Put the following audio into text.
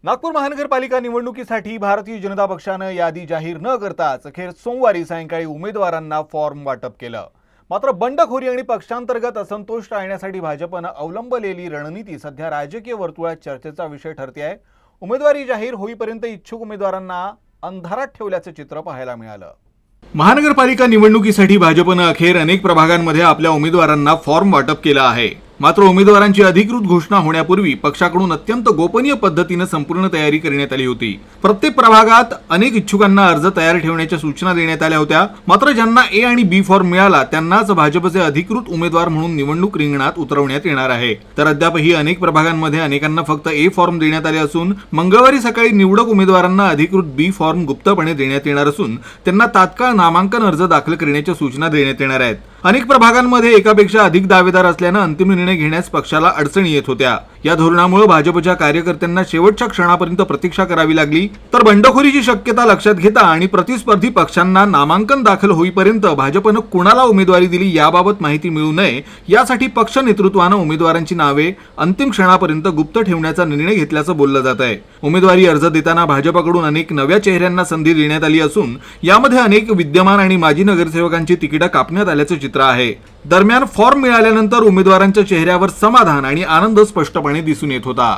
नागपूर महानगरपालिका निवडणुकीसाठी भारतीय जनता पक्षानं यादी जाहीर न करताच अखेर सोमवारी सायंकाळी उमेदवारांना फॉर्म वाटप केलं। मात्र बंडखोरी आणि पक्षांतर्गत असंतोष टाळण्यासाठी भाजपनं अवलंबलेली रणनीती सध्या राजकीय वर्तुळात चर्चेचा विषय ठरते आहे। उमेदवारी जाहीर होईपर्यंत इच्छुक उमेदवारांना अंधारात ठेवल्याचं चित्र पाहायला मिळालं। महानगरपालिका निवडणुकीसाठी भाजपनं अखेर अनेक प्रभागांमध्ये आपल्या उमेदवारांना फॉर्म वाटप केला आहे। मात्र उमेदवारांची अधिकृत घोषणा होण्यापूर्वी पक्षाकडून अत्यंत गोपनीय पद्धतीने संपूर्ण तयारी करण्यात आली होती। प्रत्येक प्रभागात अनेक इच्छुकांना अर्ज तयार ठेवण्याच्या सूचना देण्यात आल्या होत्या। मात्र ज्यांना ए आणि बी फॉर्म मिळाला त्यांनाच भाजपचे अधिकृत उमेदवार म्हणून निवडणूक रिंगणात उतरवण्यात येणार आहे। तर अद्यापही अनेक प्रभागांमध्ये अनेकांना फक्त ए फॉर्म देण्यात आले असून मंगळवारी सकाळी निवडक उमेदवारांना अधिकृत बी फॉर्म गुप्तपणे देण्यात येणार असून त्यांना तात्काळ नामांकन अर्ज दाखल करण्याच्या सूचना देण्यात येणार आहेत। अनेक प्रभागांमध्ये एकापेक्षा अधिक दावेदार असल्याने अंतिम निर्णय घेण्यास पक्षाला अडचणी येत होत्या। या धोरणामुळे भाजपच्या कार्यकर्त्यांना शेवटच्या क्षणापर्यंत प्रतीक्षा करावी लागली। तर बंडखोरीची शक्यता लक्षात घेता आणि प्रतिस्पर्धी पक्षांना नामांकन दाखल होईपर्यंत भाजपनं कुणाला उमेदवारी दिली याबाबत माहिती मिळू नये यासाठी पक्ष नेतृत्वाने उमेदवारांची नावे अंतिम क्षणापर्यंत गुप्त ठेवण्याचा निर्णय घेतल्याचं बोललं जात आहे। उमेदवारी अर्ज देताना भाजपकडून अनेक नव्या चेहऱ्यांना संधी देण्यात आली असून यामध्ये अनेक विद्यमान आणि माजी नगरसेवकांची तिकिटं कापण्यात आल्याचं चित्र आहे। दरम्यान फॉर्म मिळाल्यानंतर उमेदवारांच्या चेहऱ्यावर समाधान आणि आनंद स्पष्टपणे दिसून येत होता।